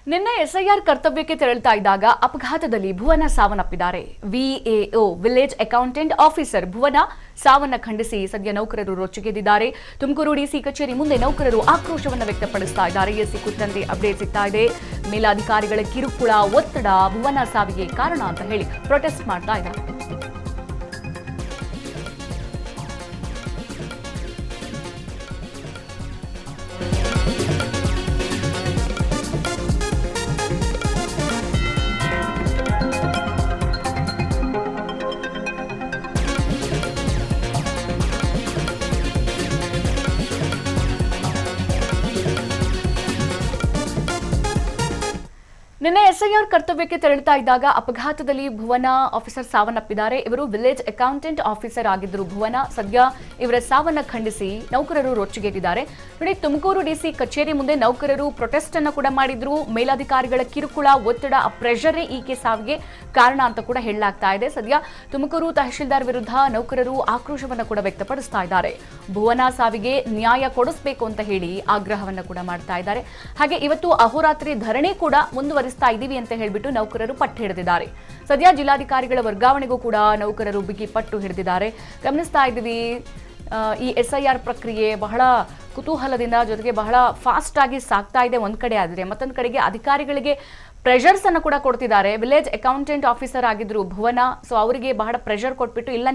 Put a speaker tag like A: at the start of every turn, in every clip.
A: ನಿನ್ನೆ ಎಸ್ಐಆರ್ ಕರ್ತವ್ಯಕ್ಕೆ ತೆರಳುತ್ತಾ ಇದ್ದಾಗ ಅಪಘಾತದಲ್ಲಿ ಭುವನ ಸಾವನ್ನಪ್ಪಿದ್ದಾರೆ. ವಿಎಒ ವಿಲೇಜ್ ಅಕೌಂಟೆಂಟ್ ಆಫೀಸರ್ ಭುವನ ಸಾವನ್ನ ಖಂಡಿಸಿ ಸದ್ಯ ನೌಕರರು ರೊಚ್ಚಿಗೆದ್ದಿದ್ದಾರೆ. ತುಮಕೂರು ಡಿಸಿ ಕಚೇರಿ ಮುಂದೆ ನೌಕರರು ಆಕ್ರೋಶವನ್ನು ವ್ಯಕ್ತಪಡಿಸ್ತಾ ಇದ್ದಾರೆ. ಎಸಿ ಕುರಿತಂತೆ ಅಪ್ಡೇಟ್ ಸಿಗ್ತಾ ಇದೆ. ಮೇಲಾಧಿಕಾರಿಗಳ ಕಿರುಕುಳ, ಒತ್ತಡ ಭುವನ ಸಾವಿಗೆ ಕಾರಣ ಅಂತ ಹೇಳಿ ಪ್ರೊಟೆಸ್ಟ್ ಮಾಡ್ತಾ ಇದ್ದಾರೆ. ನಿನ್ನೆ ಎಸ್ಐಆರ್ ಕರ್ತವ್ಯಕ್ಕೆ ತೆರಳುತ್ತಾ ಇದ್ದಾಗ ಅಪಘಾತದಲ್ಲಿ ಭುವನ ಆಫೀಸರ್ ಸಾವನ್ನಪ್ಪಿದ್ದಾರೆ. ಇವರು ವಿಲೇಜ್ ಅಕೌಂಟೆಂಟ್ ಆಫೀಸರ್ ಆಗಿದ್ದರು ಭುವನ. ಸದ್ಯ ಇವರ ಸಾವನ್ನ ಖಂಡಿಸಿ ನೌಕರರು ರೊಚ್ಚಿಗೆದ್ದಿದ್ದಾರೆ. ನೋಡಿ, ತುಮಕೂರು ಡಿಸಿ ಕಚೇರಿ ಮುಂದೆ ನೌಕರರು ಪ್ರೊಟೆಸ್ಟ್ ಅನ್ನು ಕೂಡ ಮಾಡಿದ್ರು. ಮೇಲಾಧಿಕಾರಿಗಳ ಕಿರುಕುಳ, ಒತ್ತಡ, ಪ್ರೆಷರೇ ಈಕೆ ಸಾವಿಗೆ ಕಾರಣ ಅಂತ ಕೂಡ ಹೇಳಲಾಗ್ತಾ ಇದೆ. ಸದ್ಯ ತುಮಕೂರು ತಹಶೀಲ್ದಾರ್ ವಿರುದ್ಧ ನೌಕರರು ಆಕ್ರೋಶವನ್ನು ಕೂಡ ವ್ಯಕ್ತಪಡಿಸ್ತಾ ಇದ್ದಾರೆ. ಭುವನ ಸಾವಿಗೆ ನ್ಯಾಯ ಕೊಡಿಸಬೇಕು ಅಂತ ಹೇಳಿ ಆಗ್ರಹವನ್ನು ಕೂಡ ಮಾಡ್ತಾ ಇದ್ದಾರೆ. ಹಾಗೆ ಇವತ್ತು ಅಹೋರಾತ್ರಿ ಧರಣಿ ಕೂಡ ಮುಂದುವರಿಸ್ತಾ ಇದೀವಿ ಅಂತ ಹೇಳ್ಬಿಟ್ಟು ನೌಕರರು ಪಟ್ಟು ಹಿಡಿದಿದ್ದಾರೆ. ಸದ್ಯ ಜಿಲ್ಲಾಧಿಕಾರಿಗಳ ವರ್ಗಾವಣೆಗೂ ಕೂಡ ನೌಕರರು ಬಿಗಿ ಪಟ್ಟು ಹಿಡಿದಿದ್ದಾರೆ. ಗಮನಿಸ್ತಾ ಇದ್ದೀವಿ, ಈ ಎಸ್ಐಆರ್ ಪ್ರಕ್ರಿಯೆ ಬಹಳ ಕುತೂಹಲದಿಂದ ಜೊತೆಗೆ ಬಹಳ ಫಾಸ್ಟ್ ಆಗಿ ಸಾಗ್ತಾ ಇದೆ ಒಂದ್ ಕಡೆ. ಆದ್ರೆ ಮತ್ತೊಂದು ಕಡೆಗೆ ಅಧಿಕಾರಿಗಳಿಗೆ ಪ್ರೆಷರ್ಸ್ ಅನ್ನು ಕೂಡ ಕೊಡ್ತಿದ್ದಾರೆ. ವಿಲೇಜ್ ಅಕೌಂಟೆಂಟ್ ಆಫೀಸರ್ ಆಗಿದ್ರು ಭುವನ. ಸೊ ಅವರಿಗೆ ಬಹಳ ಪ್ರೆಷರ್ ಕೊಟ್ಬಿಟ್ಟು ಇಲ್ಲ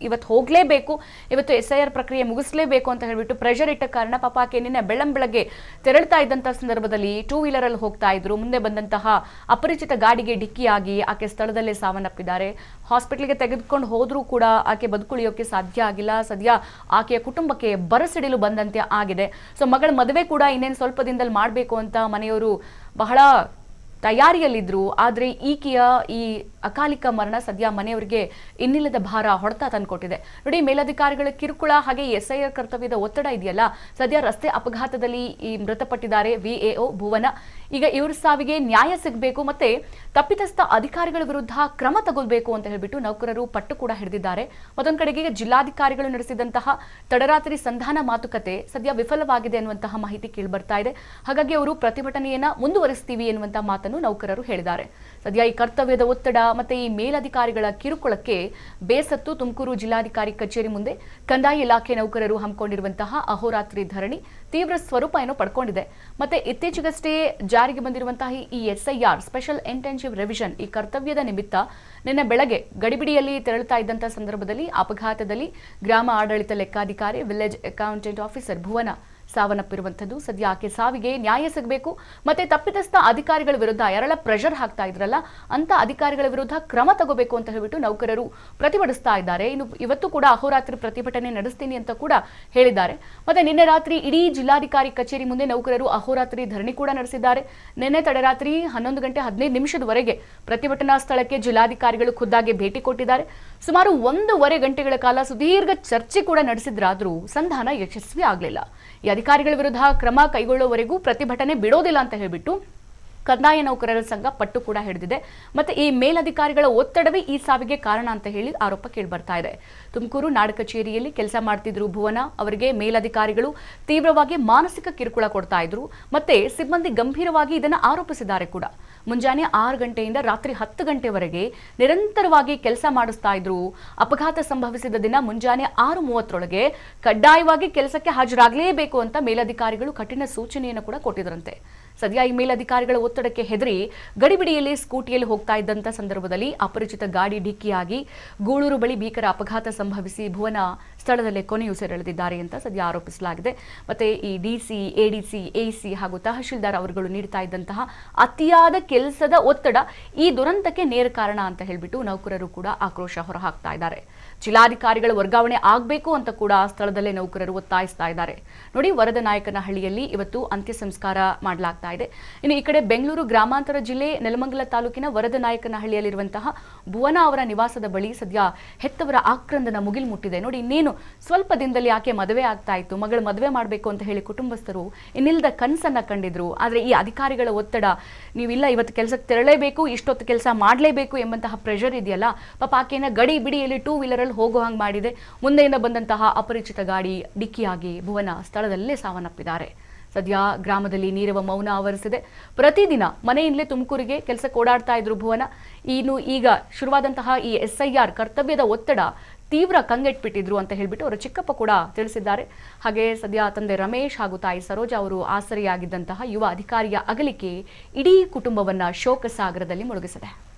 A: ಇವತ್ತು ಹೋಗ್ಲೇಬೇಕು, ಇವತ್ತು ಎಸ್ಐಆರ್ ಪ್ರಕ್ರಿಯೆ ಮುಗಿಸ್ಲೇಬೇಕು ಅಂತ ಹೇಳ್ಬಿಟ್ಟು ಪ್ರೆಷರ್ ಇಟ್ಟ ಕಾರಣ ಪಾಪ ಆಕೆ ನಿನ್ನೆ ಬೆಳಗ್ಗೆ ತೆರಳುತ್ತಾ ಇದ್ದಂತಹ ಸಂದರ್ಭದಲ್ಲಿ ಟೂ ವೀಲರ್ ಅಲ್ಲಿ ಹೋಗ್ತಾ ಇದ್ರು. ಮುಂದೆ ಬಂದಂತಹ ಅಪರಿಚಿತ ಗಾಡಿಗೆ ಡಿಕ್ಕಿಯಾಗಿ ಆಕೆ ಸ್ಥಳದಲ್ಲೇ ಸಾವನ್ನಪ್ಪಿದ್ದಾರೆ. ಹಾಸ್ಪಿಟಲ್ಗೆ ತೆಗೆದುಕೊಂಡು ಹೋದ್ರೂ ಕೂಡ ಆಕೆ ಬದುಕುಳಿಯೋಕೆ ಸಾಧ್ಯ ಆಗಿಲ್ಲ. ಸದ್ಯ ಆಕೆಯ ಕುಟುಂಬಕ್ಕೆ ಬರಸಿಡಿಲು ಬಂದಂತೆ ಆಗಿದೆ. ಸೊ ಮಗಳ ಮದುವೆ ಕೂಡ ಇನ್ನೇನು ಸ್ವಲ್ಪ ದಿನದಲ್ಲಿ ಮಾಡಬೇಕು ಅಂತ ಮನೆಯವರು ಬಹಳ ತಯಾರಿಯಲ್ಲಿದ್ರು. ಆದರೆ ಈಕೆಯ ಈ ಅಕಾಲಿಕ ಮರಣ ಸದ್ಯ ಮನೆಯವರಿಗೆ ಇನ್ನಿಲ್ಲದ ಭಾರ ಹೊಡೆತ ತಂದುಕೊಟ್ಟಿದೆ. ನೋಡಿ, ಮೇಲಧಿಕಾರಿಗಳ ಕಿರುಕುಳ ಹಾಗೆ ಎಸ್ಐಆರ್ ಕರ್ತವ್ಯದ ಒತ್ತಡ ಇದೆಯಲ್ಲ, ಸದ್ಯ ರಸ್ತೆ ಅಪಘಾತದಲ್ಲಿ ಈ ಮೃತಪಟ್ಟಿದ್ದಾರೆ ವಿಎಒ ಭುವನ. ಈಗ ಇವ್ರ ಸಾವಿಗೆ ನ್ಯಾಯ ಸಿಗಬೇಕು, ಮತ್ತೆ ತಪ್ಪಿತಸ್ಥ ಅಧಿಕಾರಿಗಳ ವಿರುದ್ಧ ಕ್ರಮ ತಗೊಳ್ಬೇಕು ಅಂತ ಹೇಳ್ಬಿಟ್ಟು ನೌಕರರು ಪಟ್ಟು ಕೂಡ ಹಿಡಿದಿದ್ದಾರೆ. ಮತ್ತೊಂದು ಕಡೆಗೆ ಜಿಲ್ಲಾಧಿಕಾರಿಗಳು ನಡೆಸಿದಂತಹ ತಡರಾತ್ರಿ ಸಂಧಾನ ಮಾತುಕತೆ ಸದ್ಯ ವಿಫಲವಾಗಿದೆ ಅನ್ನುವಂತಹ ಮಾಹಿತಿ ಕೇಳಿಬರ್ತಾ ಇದೆ. ಹಾಗಾಗಿ ಅವರು ಪ್ರತಿಭಟನೆಯನ್ನ ಮುಂದುವರಿಸ್ತೀವಿ ಎನ್ನುವಂತ ಮಾತನ್ನು ನೌಕರರು ಹೇಳಿದ್ದಾರೆ. ಸದ್ಯ ಈ ಕರ್ತವ್ಯದ ಒತ್ತಡ ಮತ್ತೆ ಈ ಮೇಲಧಿಕಾರಿಗಳ ಕಿರುಕುಳಕ್ಕೆ ಬೇಸತ್ತು ತುಮಕೂರು ಜಿಲ್ಲಾಧಿಕಾರಿ ಕಚೇರಿ ಮುಂದೆ ಕಂದಾಯ ಇಲಾಖೆ ನೌಕರರು ಹಮ್ಮಿಕೊಂಡಿರುವಂತಹ ಅಹೋರಾತ್ರಿ ಧರಣಿ ತೀವ್ರ ಸ್ವರೂಪ ಏನು ಪಡ್ಕೊಂಡಿದೆ. ಮತ್ತೆ ಇತ್ತೀಚೆಗಷ್ಟೇ ಜಾರಿಗೆ ಬಂದಿರುವಂತಹ ಈ ಎಸ್ಐಆರ್ ಸ್ಪೆಷಲ್ ಇಂಟೆನ್ಸಿವ್ ರಿವಿಷನ್ ಈ ಕರ್ತವ್ಯದ ನಿಮಿತ್ತ ನಿನ್ನೆ ಬೆಳಗ್ಗೆ ಗಡಿಬಿಡಿಯಲ್ಲಿ ತೆರಳುತ್ತಾ ಇದ್ದಂತಹ ಸಂದರ್ಭದಲ್ಲಿ ಅಪಘಾತದಲ್ಲಿ ಗ್ರಾಮ ಆಡಳಿತ ಲೆಕ್ಕಾಧಿಕಾರಿ ವಿಲೇಜ್ ಅಕೌಂಟೆಂಟ್ ಆಫೀಸರ್ ಭುವನ ಸಾವನ್ನಪ್ಪಿರುವಂಥದ್ದು. ಸದ್ಯ ಆಕೆ ಸಾವಿಗೆ ನ್ಯಾಯ ಸಿಗಬೇಕು, ಮತ್ತೆ ತಪ್ಪಿತಸ್ಥ ಅಧಿಕಾರಿಗಳ ವಿರುದ್ಧ ಯಾರೆಲ್ಲ ಪ್ರೆಷರ್ ಹಾಕ್ತಾ ಇದ್ರಲ್ಲ ಅಂತ ಅಧಿಕಾರಿಗಳ ವಿರುದ್ಧ ಕ್ರಮ ತಗೋಬೇಕು ಅಂತ ಹೇಳ್ಬಿಟ್ಟು ನೌಕರರು ಪ್ರತಿಭಟಿಸ್ತಾ ಇದ್ದಾರೆ. ಇನ್ನು ಇವತ್ತು ಕೂಡ ಅಹೋರಾತ್ರಿ ಪ್ರತಿಭಟನೆ ನಡೆಸ್ತೀನಿ ಅಂತ ಕೂಡ ಹೇಳಿದ್ದಾರೆ. ಮತ್ತೆ ನಿನ್ನೆ ರಾತ್ರಿ ಇಡೀ ಜಿಲ್ಲಾಧಿಕಾರಿ ಕಚೇರಿ ಮುಂದೆ ನೌಕರರು ಅಹೋರಾತ್ರಿ ಧರಣಿ ಕೂಡ ನಡೆಸಿದ್ದಾರೆ. ನಿನ್ನೆ ತಡರಾತ್ರಿ 11:15 ಪ್ರತಿಭಟನಾ ಸ್ಥಳಕ್ಕೆ ಜಿಲ್ಲಾಧಿಕಾರಿಗಳು ಖುದ್ದಾಗಿ ಭೇಟಿ ಕೊಟ್ಟಿದ್ದಾರೆ. ಸುಮಾರು 1.5 ಗಂಟೆಗಳ ಕಾಲ ಸುದೀರ್ಘ ಚರ್ಚೆ ಕೂಡ ನಡೆಸಿದ್ರಾದ್ರೂ ಸಂಧಾನ ಯಶಸ್ವಿ ಆಗಲಿಲ್ಲ. ಈ ಅಧಿಕಾರಿಗಳ ವಿರುದ್ಧ ಕ್ರಮ ಕೈಗೊಳ್ಳುವವರೆಗೂ ಪ್ರತಿಭಟನೆ ಬಿಡೋದಿಲ್ಲ ಅಂತ ಹೇಳ್ಬಿಟ್ಟು ಕಂದಾಯ ನೌಕರರ ಸಂಘ ಪಟ್ಟು ಕೂಡ ಹಿಡಿದಿದೆ. ಮತ್ತೆ ಈ ಮೇಲಧಿಕಾರಿಗಳ ಒತ್ತಡವೇ ಈ ಸಾವಿಗೆ ಕಾರಣ ಅಂತ ಹೇಳಿ ಆರೋಪ ಕೇಳಿಬರ್ತಾ ಇದೆ. ತುಮಕೂರು ನಾಡ ಕಚೇರಿಯಲ್ಲಿ ಕೆಲಸ ಮಾಡ್ತಿದ್ರು ಭುವನ. ಅವರಿಗೆ ಮೇಲಧಿಕಾರಿಗಳು ತೀವ್ರವಾಗಿ ಮಾನಸಿಕ ಕಿರುಕುಳ ಕೊಡ್ತಾ ಇದ್ರು. ಮತ್ತೆ ಸಿಬ್ಬಂದಿ ಗಂಭೀರವಾಗಿ ಇದನ್ನು ಆರೋಪಿಸಿದ್ದಾರೆ ಕೂಡ. ಮುಂಜಾನೆ 6 ಗಂಟೆಯಿಂದ ರಾತ್ರಿ 10 ಗಂಟೆವರೆಗೆ ನಿರಂತರವಾಗಿ ಕೆಲಸ ಮಾಡಿಸ್ತಾ ಇದ್ರು. ಅಪಘಾತ ಸಂಭವಿಸಿದ ದಿನ ಮುಂಜಾನೆ 6:30 ಕಡ್ಡಾಯವಾಗಿ ಕೆಲಸಕ್ಕೆ ಹಾಜರಾಗಲೇಬೇಕು ಅಂತ ಮೇಲಧಿಕಾರಿಗಳು ಕಠಿಣ ಸೂಚನೆಯನ್ನು ಕೂಡ ಕೊಟ್ಟಿದ್ರಂತೆ. ಸದ್ಯ ಈ ಮೇಲಧಿಕಾರಿಗಳ ಒತ್ತಡಕ್ಕೆ ಹೆದರಿ ಗಡಿಬಿಡಿಯಲ್ಲಿ ಸ್ಕೂಟಿಯಲ್ಲಿ ಹೋಗ್ತಾ ಇದ್ದಂತ ಸಂದರ್ಭದಲ್ಲಿ ಅಪರಿಚಿತ ಗಾಡಿ ಡಿಕ್ಕಿಯಾಗಿ ಗೂಳೂರು ಬಳಿ ಭೀಕರ ಅಪಘಾತ ಸಂಭವಿಸಿ ಭುವನ ಸ್ಥಳದಲ್ಲೇ ಕೊನೆಯುಸಿರೆಳೆದಿದ್ದಾರೆ ಅಂತ ಸದ್ಯ ಆರೋಪಿಸಲಾಗಿದೆ. ಮತ್ತೆ ಈ ಡಿಸಿ, ಎಡಿಸಿ, ಎಸಿ ಹಾಗೂ ತಹಶೀಲ್ದಾರ್ ಅವರುಗಳು ನೀಡ್ತಾ ಇದ್ದಂತಹ ಅತಿಯಾದ ಕೆಲಸದ ಒತ್ತಡ ಈ ದುರಂತಕ್ಕೆ ನೇರ ಕಾರಣ ಅಂತ ಹೇಳ್ಬಿಟ್ಟು ನೌಕರರು ಕೂಡ ಆಕ್ರೋಶ ಹೊರಹಾಕ್ತಾ ಇದ್ದಾರೆ. ಜಿಲ್ಲಾಧಿಕಾರಿಗಳ ವರ್ಗಾವಣೆ ಆಗಬೇಕು ಅಂತ ಕೂಡ ಸ್ಥಳದಲ್ಲೇ ನೌಕರರು ಒತ್ತಾಯಿಸ್ತಾ ಇದ್ದಾರೆ. ನೋಡಿ, ವರದನಾಯಕನಹಳ್ಳಿಯಲ್ಲಿ ಇವತ್ತು ಅಂತ್ಯ ಸಂಸ್ಕಾರ ಮಾಡಲಾಗ್ತಾ ಇದೆ. ಇನ್ನು ಈ ಕಡೆ ಬೆಂಗಳೂರು ಗ್ರಾಮಾಂತರ ಜಿಲ್ಲೆ ನೆಲಮಂಗಲ ತಾಲೂಕಿನ ವರದನಾಯಕನಹಳ್ಳಿಯಲ್ಲಿರುವಂತಹ ಭುವನ ಅವರ ನಿವಾಸದ ಬಳಿ ಸದ್ಯ ಹೆತ್ತವರ ಆಕ್ರಂದನ ಮುಗಿಲು ಮುಟ್ಟಿದೆ. ನೋಡಿ, ಇನ್ನೇನು ಸ್ವಲ್ಪ ದಿನದಲ್ಲಿ ಆಕೆ ಮದುವೆ ಆಗ್ತಾ ಇತ್ತು, ಮಗಳ ಮದುವೆ ಮಾಡಬೇಕು ಅಂತ ಹೇಳಿ ಕುಟುಂಬಸ್ಥರು ಇನ್ನಿಲ್ಲದ ಕನಸನ್ನ ಕಂಡಿದ್ರು. ಆದರೆ ಈ ಅಧಿಕಾರಿಗಳ ಒತ್ತಡ, ನೀವಿಲ್ಲ ಇವತ್ತು ಕೆಲಸಕ್ಕೆ ತೆರಳಲೇಬೇಕು, ಇಷ್ಟೊತ್ತು ಕೆಲಸ ಮಾಡಲೇಬೇಕು ಎಂಬಂತಹ ಪ್ರೆಷರ್ ಇದೆಯಲ್ಲ, ಪಾಪ ಆಕೆನ ಗಡಿ ಬಿಡಿಯಲ್ಲಿ ಟೂ ವೀಲರ್ ಅಲ್ಲಿ ಹೋಗೋ ಹಂಗೆ ಮಾಡಿದೆ. ಮುಂದೆಯಿಂದ ಬಂದಂತಹ ಅಪರಿಚಿತ ಗಾಡಿ ಡಿಕ್ಕಿಯಾಗಿ ಭುವನ ಸ್ಥಳದಲ್ಲೇ ಸಾವನ್ನಪ್ಪಿದ್ದಾರೆ. ಸದ್ಯ ಗ್ರಾಮದಲ್ಲಿ ನೀರವ ಮೌನ ಆವರಿಸಿದೆ. ಪ್ರತಿದಿನ ಮನೆಯಿಂದಲೇ ತುಮಕೂರಿಗೆ ಕೆಲಸಕ್ಕೆ ಓಡಾಡ್ತಾ ಇದ್ರು ಭುವನ. ಇನ್ನು ಈಗ ಶುರುವಾದಂತಹ ಈ SIR ಕರ್ತವ್ಯದ ಒತ್ತಡ ತೀವ್ರ ಕಂಗೆಟ್ಬಿಟ್ಟಿದ್ರು ಅಂತ ಹೇಳ್ಬಿಟ್ಟು ಅವರ ಚಿಕ್ಕಪ್ಪ ಕೂಡ ತಿಳಿಸಿದ್ದಾರೆ. ಹಾಗೆ ಸದ್ಯ ತಂದೆ ರಮೇಶ್ ಹಾಗೂ ತಾಯಿ ಸರೋಜಾ ಅವರು ಆಸರೆಯಾಗಿದ್ದಂತಹ ಯುವ ಅಧಿಕಾರಿಯ ಅಗಲಿಕೆ ಇಡೀ ಕುಟುಂಬವನ್ನ ಶೋಕ ಸಾಗರದಲ್ಲಿ ಮುಳುಗಿಸಿದೆ.